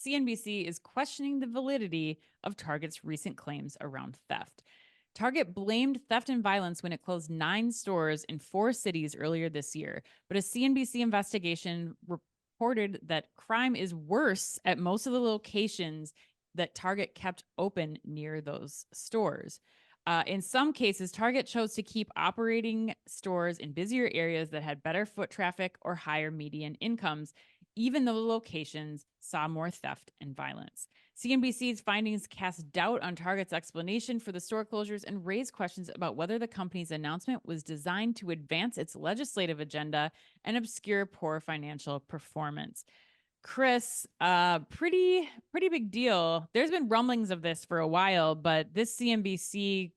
CNBC is questioning the validity of Target's recent claims around theft. Target blamed theft and violence when it closed 9 stores in 4 cities earlier this year, but a CNBC investigation reported that crime is worse at most of the locations that Target kept open near those stores. In some cases, Target chose to keep operating stores in busier areas that had better foot traffic or higher median incomes, even though the locations saw more theft and violence. CNBC's findings cast doubt on Target's explanation for the store closures and raise questions about whether the company's announcement was designed to advance its legislative agenda and obscure poor financial performance. Chris, pretty big deal. There's been rumblings of this for a while, but this CNBC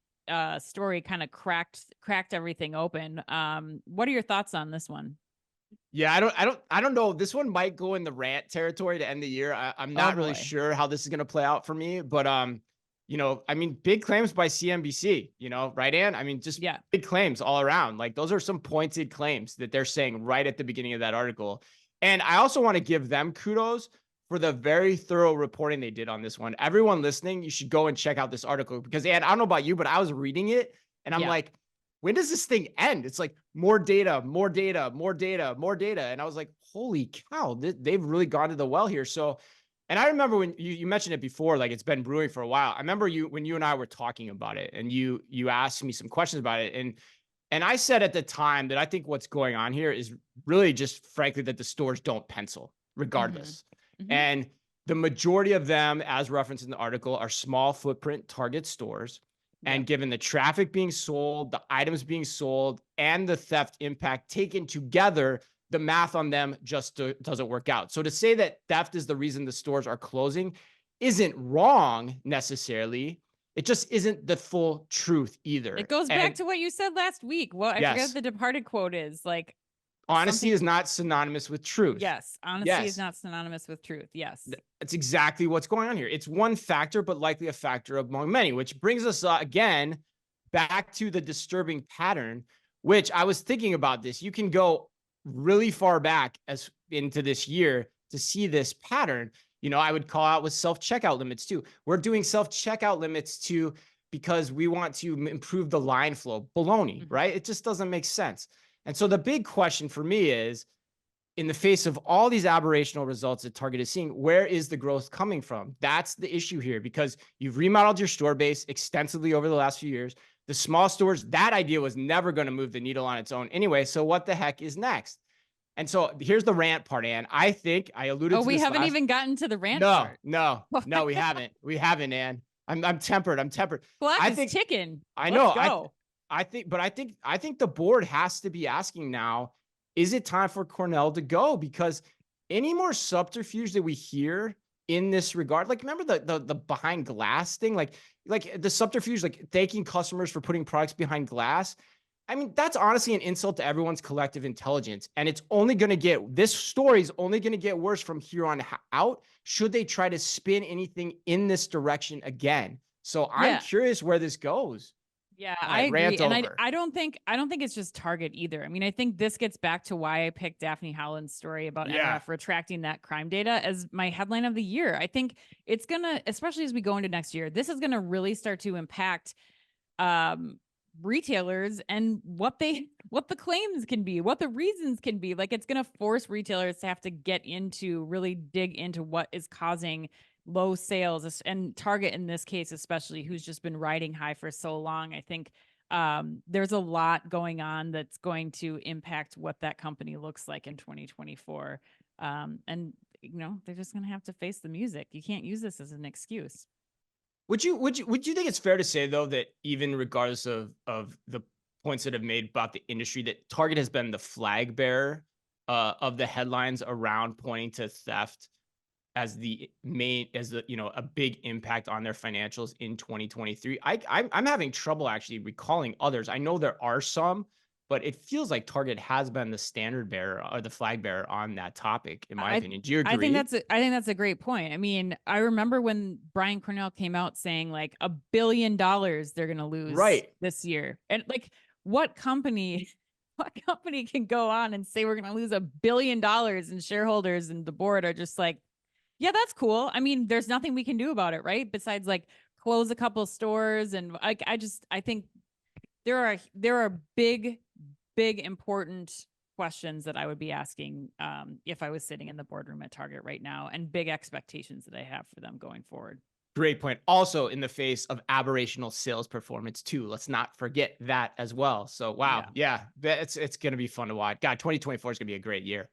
story kind of cracked everything open. What are your thoughts on this one? Yeah, I don't know. This one might go in the rant territory to end the year. I'm Oh not really boy. sure how this is going to play out for me, but I mean, big claims by CNBC, right, Ann? I mean, just Yeah. big claims all around. Like those are some pointed claims that they're saying right at the beginning of that article. And I also want to give them kudos for the very thorough reporting they did on this one. Everyone listening, you should go and check out this article because, Ann, I don't know about you, but I was reading it and I'm Yeah. like, when does this thing end? It's like more data, more data, more data, more data. And I was like, holy cow, they've really gone to the well here. So, and I remember when you mentioned it before, like it's been brewing for a while. I remember when you and I were talking about it and you asked me some questions about it. And I said at the time that I think what's going on here is really just frankly that the stores don't pencil Mm-hmm. regardless. Mm-hmm. And the majority of them, as referenced in the article, are small footprint Target stores. Yep. And given the traffic being sold, the items being sold, and the theft impact taken together, the math on them just doesn't work out. So to say that theft is the reason the stores are closing isn't wrong necessarily. It just isn't the full truth either. It goes back And to what you said last week. Well, I forget what yes, the Departed quote is. Like honesty something. is not synonymous with truth. Yes, honesty is Yes, not synonymous with truth. Yes. that's exactly what's going on here. It's one factor, but likely a factor among many, which brings us again back to the disturbing pattern, which I was thinking about this. You can go really far back as into this year to see this pattern. I would call out with self-checkout limits too. We're doing self-checkout limits too because we want to improve the line flow. Baloney, right? It just doesn't make sense. And so the big question for me is, in the face of all these aberrational results that Target is seeing, where is the growth coming from? That's the issue here because you've remodeled your store base extensively over the last few years. The small stores, that idea was never going to move the needle on its own anyway. So what the heck is next? And so here's the rant part, Ann. I think I alluded to We this haven't even gotten to the rant part. No, we haven't. We haven't, Ann. I'm tempered. I'm tempered. Clock I is think ticking. I Let's know. go. I think the board has to be asking now, is it time for Cornell to go? Because any more subterfuge that we hear in this regard, like remember the behind glass thing, like the subterfuge, like thanking customers for putting products behind glass. I mean, that's honestly an insult to everyone's collective intelligence. And it's only going to this story is only going to get worse from here on out. Should they try to spin anything in this direction again? So I'm curious where this goes. Yeah, All I right, agree. rant And over. I don't think it's just Target either. I mean, I think this gets back to why I picked Daphne Howland's story about NRF retracting that crime data as my headline of the year. I think it's gonna, especially as we go into next year, this is gonna really start to impact retailers and what the claims can be, what the reasons can be. Like it's gonna force retailers to have to really dig into what is causing low sales, and Target in this case especially, who's just been riding high for so long. I think there's a lot going on that's going to impact what that company looks like in 2024, and they're just going to have to face the music. You can't use this as an excuse. Would you think it's fair to say though that even regardless of the points that have made about the industry, that Target has been the flag bearer of the headlines around pointing to theft as a big impact on their financials in 2023. I'm having trouble actually recalling others. I know there are some, but it feels like Target has been the standard bearer or the flag bearer on that topic, in my opinion. Do you agree? I think that's a great point. I mean, I remember when Brian Cornell came out saying like $1 billion they're going to lose this year, and like what company can go on and say we're going to lose $1 billion, and shareholders and the board are just like, Yeah, that's cool. I mean, there's nothing we can do about it, right? Besides like close a couple stores and like I think there are big important questions that I would be asking if I was sitting in the boardroom at Target right now, and big expectations that I have for them going forward. Great point. Also, in the face of aberrational sales performance too. Let's not forget that as well. So, wow, Yeah. yeah, it's going to be fun to watch. God, 2024 is going to be a great year.